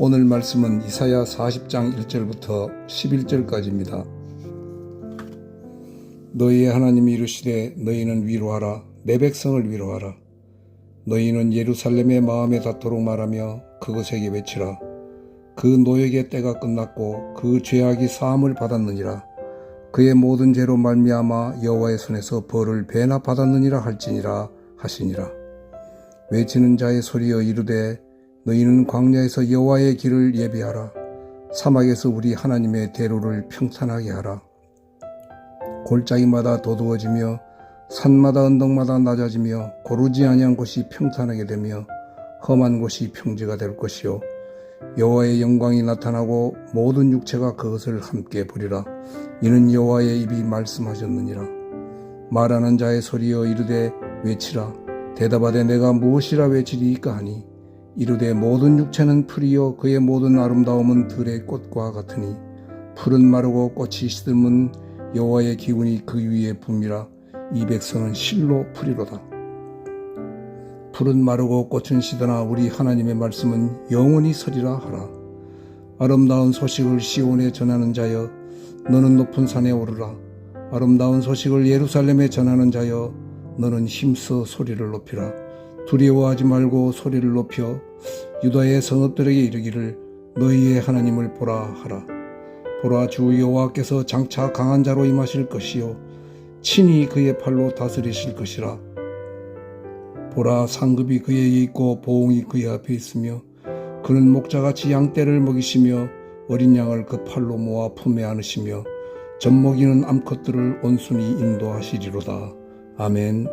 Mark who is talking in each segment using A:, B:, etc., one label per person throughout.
A: 오늘 말씀은 이사야 40장 1절부터 11절까지입니다. 너희의 하나님이 이르시되 너희는 위로하라. 내 백성을 위로하라. 너희는 예루살렘의 마음에 닿도록 말하며 그것에게 외치라. 그 노역의 때가 끝났고 그 죄악이 사함을 받았느니라. 그의 모든 죄로 말미암아 여호와의 손에서 벌을 배나 받았느니라 할지니라 하시니라. 외치는 자의 소리여 이르되 너희는 광야에서 여호와의 길을 예비하라. 사막에서 우리 하나님의 대로를 평탄하게 하라. 골짜기마다 도두어지며 산마다 언덕마다 낮아지며 고르지 아니한 곳이 평탄하게 되며 험한 곳이 평지가 될 것이요 여호와의 영광이 나타나고 모든 육체가 그것을 함께 보리라. 이는 여호와의 입이 말씀하셨느니라. 말하는 자의 소리여 이르되 외치라. 대답하되 내가 무엇이라 외치리이까 하니 이르되 모든 육체는 풀이요 그의 모든 아름다움은 들의 꽃과 같으니 풀은 마르고 꽃이 시들면 여호와의 기운이 그 위에 붐이라. 이 백성은 실로 풀이로다. 풀은 마르고 꽃은 시드나 우리 하나님의 말씀은 영원히 서리라 하라. 아름다운 소식을 시온에 전하는 자여 너는 높은 산에 오르라. 아름다운 소식을 예루살렘에 전하는 자여 너는 힘써 소리를 높이라. 두려워하지 말고 소리를 높여 유다의 성읍들에게 이르기를 너희의 하나님을 보라 하라. 보라 주 여호와께서 장차 강한 자로 임하실 것이요 친히 그의 팔로 다스리실 것이라. 보라 상급이 그에게 있고 보응이 그의 앞에 있으며 그는 목자같이 양떼를 먹이시며 어린 양을 그 팔로 모아 품에 안으시며 젖먹이는 암컷들을 온순히 인도하시리로다. 아멘.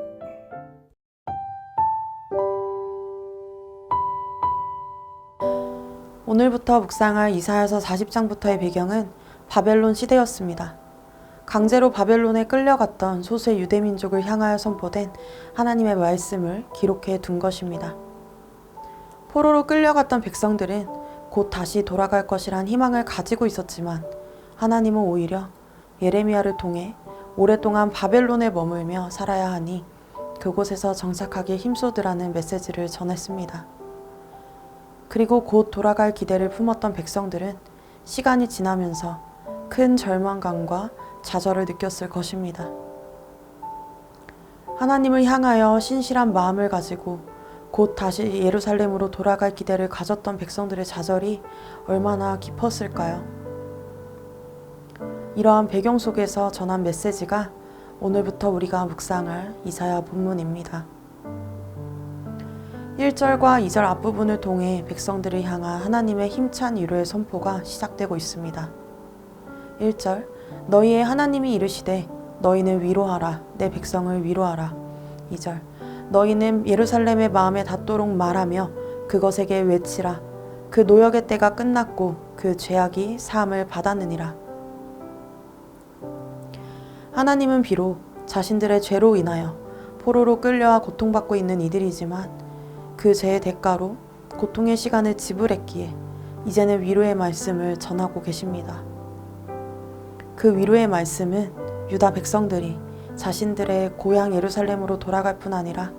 B: 오늘부터 묵상할 이사야서 40장부터의 배경은 바벨론 시대였습니다. 강제로 바벨론에 끌려갔던 소수의 유대민족을 향하여 선포된 하나님의 말씀을 기록해 둔 것입니다. 포로로 끌려갔던 백성들은 곧 다시 돌아갈 것이란 희망을 가지고 있었지만 하나님은 오히려 예레미야를 통해 오랫동안 바벨론에 머물며 살아야 하니 그곳에서 정착하기에 힘쏟으라는 메시지를 전했습니다. 그리고 곧 돌아갈 기대를 품었던 백성들은 시간이 지나면서 큰 절망감과 좌절을 느꼈을 것입니다. 하나님을 향하여 신실한 마음을 가지고 곧 다시 예루살렘으로 돌아갈 기대를 가졌던 백성들의 좌절이 얼마나 깊었을까요? 이러한 배경 속에서 전한 메시지가 오늘부터 우리가 묵상할 이사야 본문입니다. 1절과 2절 앞부분을 통해 백성들을 향한 하나님의 힘찬 위로의 선포가 시작되고 있습니다. 1절 너희의 하나님이 이르시되 너희는 위로하라. 내 백성을 위로하라. 2절 너희는 예루살렘의 마음에 닿도록 말하며 그것에게 외치라. 그 노역의 때가 끝났고 그 죄악이 사함을 받았느니라. 하나님은 비록 자신들의 죄로 인하여 포로로 끌려와 고통받고 있는 이들이지만 그 죄의 대가로 고통의 시간을 지불했기에 이제는 위로의 말씀을 전하고 계십니다. 그 위로의 말씀은 유다 백성들이 자신들의 고향 예루살렘으로 돌아갈 뿐 아니라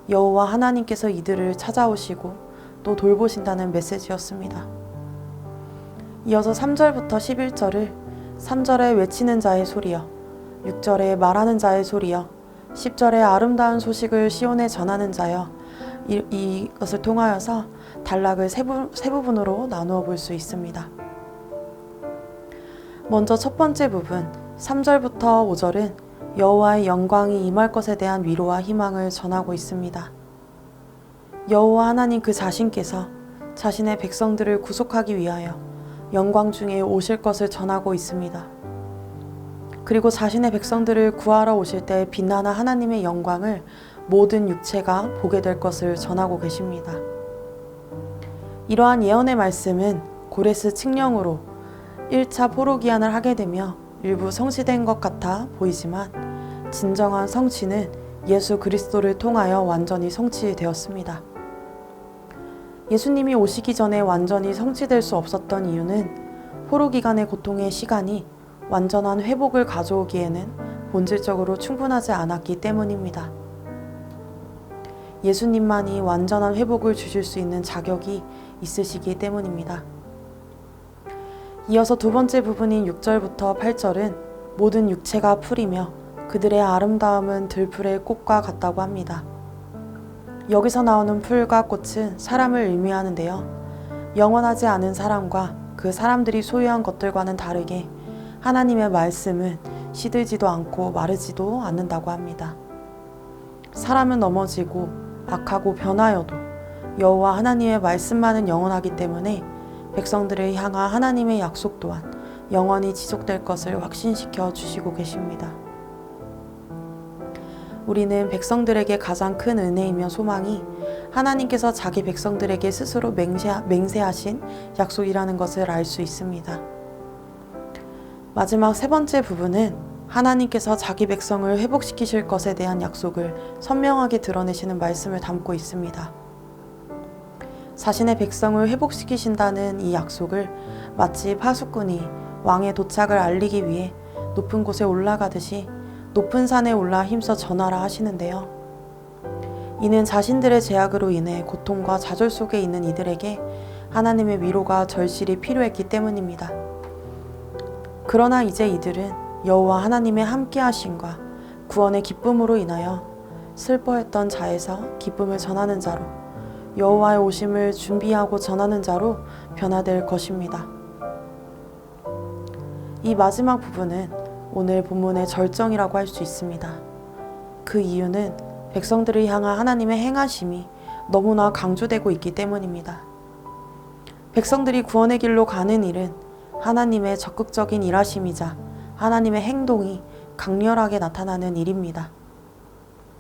B: 여호와 하나님께서 이들을 찾아오시고 또 돌보신다는 메시지였습니다. 이어서 3절부터 11절을 3절에 외치는 자의 소리여, 6절에 말하는 자의 소리여, 10절에 아름다운 소식을 시온에 전하는 자여, 이것을 통하여서 단락을 세 부분으로 나누어 볼 수 있습니다. 먼저 첫 번째 부분 3절부터 5절은 여호와의 영광이 임할 것에 대한 위로와 희망을 전하고 있습니다. 여호와 하나님 그 자신께서 자신의 백성들을 구속하기 위하여 영광 중에 오실 것을 전하고 있습니다. 그리고 자신의 백성들을 구하러 오실 때 빛나는 하나님의 영광을 모든 육체가 보게 될 것을 전하고 계십니다. 이러한 예언의 말씀은 고레스 칙령으로 1차 포로 기한을 하게 되며 일부 성취된 것 같아 보이지만 진정한 성취는 예수 그리스도를 통하여 완전히 성취되었습니다. 예수님이 오시기 전에 완전히 성취될 수 없었던 이유는 포로 기간의 고통의 시간이 완전한 회복을 가져오기에는 본질적으로 충분하지 않았기 때문입니다. 예수님만이 완전한 회복을 주실 수 있는 자격이 있으시기 때문입니다. 이어서 두 번째 부분인 6절부터 8절은 모든 육체가 풀이며 그들의 아름다움은 들풀의 꽃과 같다고 합니다. 여기서 나오는 풀과 꽃은 사람을 의미하는데요. 영원하지 않은 사람과 그 사람들이 소유한 것들과는 다르게 하나님의 말씀은 시들지도 않고 마르지도 않는다고 합니다. 사람은 넘어지고 악하고 변하여도 여호와 하나님의 말씀만은 영원하기 때문에 백성들을 향한 하나님의 약속 또한 영원히 지속될 것을 확신시켜 주시고 계십니다. 우리는 백성들에게 가장 큰 은혜이며 소망이 하나님께서 자기 백성들에게 스스로 맹세하신 약속이라는 것을 알 수 있습니다. 마지막 세 번째 부분은 하나님께서 자기 백성을 회복시키실 것에 대한 약속을 선명하게 드러내시는 말씀을 담고 있습니다. 자신의 백성을 회복시키신다는 이 약속을 마치 파수꾼이 왕의 도착을 알리기 위해 높은 곳에 올라가듯이 높은 산에 올라 힘써 전하라 하시는데요. 이는 자신들의 죄악으로 인해 고통과 좌절 속에 있는 이들에게 하나님의 위로가 절실히 필요했기 때문입니다. 그러나 이제 이들은 여호와 하나님의 함께하심과 구원의 기쁨으로 인하여 슬퍼했던 자에서 기쁨을 전하는 자로, 여호와의 오심을 준비하고 전하는 자로 변화될 것입니다. 이 마지막 부분은 오늘 본문의 절정이라고 할 수 있습니다. 그 이유는 백성들을 향한 하나님의 행하심이 너무나 강조되고 있기 때문입니다. 백성들이 구원의 길로 가는 일은 하나님의 적극적인 일하심이자 하나님의 행동이 강렬하게 나타나는 일입니다.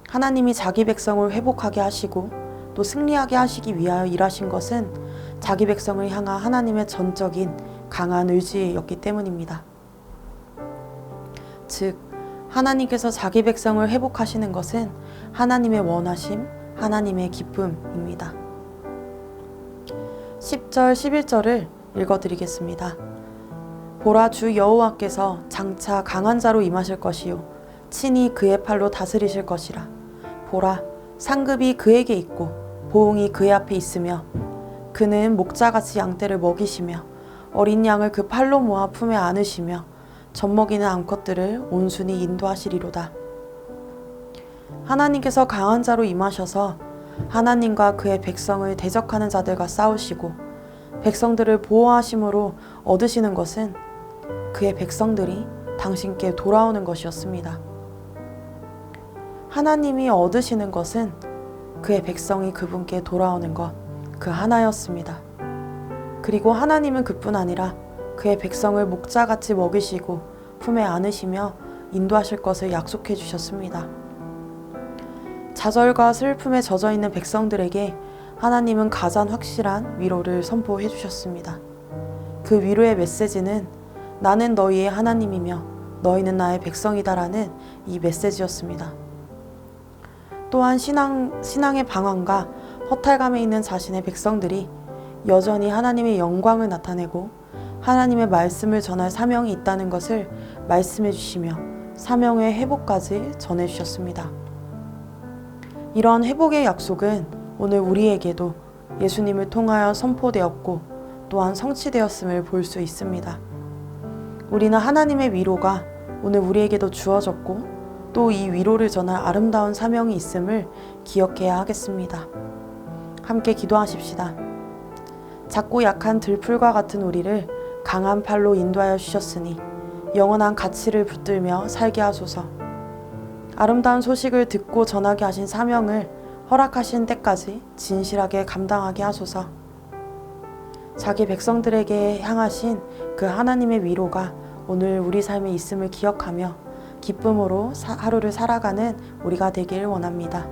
B: 하나님이 자기 백성을 회복하게 하시고 또 승리하게 하시기 위하여 일하신 것은 자기 백성을 향한 하나님의 전적인 강한 의지였기 때문입니다. 즉, 하나님께서 자기 백성을 회복하시는 것은 하나님의 원하심, 하나님의 기쁨입니다. 10절, 11절을 읽어드리겠습니다. 보라, 주 여호와께서 장차 강한 자로 임하실 것이요 친히 그의 팔로 다스리실 것이라. 보라, 상급이 그에게 있고 보응이 그의 앞에 있으며 그는 목자같이 양떼를 먹이시며 어린 양을 그 팔로 모아 품에 안으시며 젖먹이는 암컷들을 온순히 인도하시리로다. 하나님께서 강한 자로 임하셔서 하나님과 그의 백성을 대적하는 자들과 싸우시고 백성들을 보호하심으로 얻으시는 것은 그의 백성들이 당신께 돌아오는 것이었습니다. 하나님이 얻으시는 것은 그의 백성이 그분께 돌아오는 것, 그 하나였습니다. 그리고 하나님은 그뿐 아니라 그의 백성을 목자같이 먹이시고 품에 안으시며 인도하실 것을 약속해 주셨습니다. 좌절과 슬픔에 젖어 있는 백성들에게 하나님은 가장 확실한 위로를 선포해 주셨습니다. 그 위로의 메시지는 나는 너희의 하나님이며 너희는 나의 백성이다라는 이 메시지였습니다. 또한 신앙의 방황과 허탈감에 있는 자신의 백성들이 여전히 하나님의 영광을 나타내고 하나님의 말씀을 전할 사명이 있다는 것을 말씀해 주시며 사명의 회복까지 전해 주셨습니다. 이러한 회복의 약속은 오늘 우리에게도 예수님을 통하여 선포되었고 또한 성취되었음을 볼 수 있습니다. 우리는 하나님의 위로가 오늘 우리에게도 주어졌고 또 이 위로를 전할 아름다운 사명이 있음을 기억해야 하겠습니다. 함께 기도하십시다. 작고 약한 들풀과 같은 우리를 강한 팔로 인도하여 주셨으니 영원한 가치를 붙들며 살게 하소서. 아름다운 소식을 듣고 전하게 하신 사명을 허락하신 때까지 진실하게 감당하게 하소서. 자기 백성들에게 향하신 그 하나님의 위로가 오늘 우리 삶에 있음을 기억하며 기쁨으로 하루를 살아가는 우리가 되길 원합니다.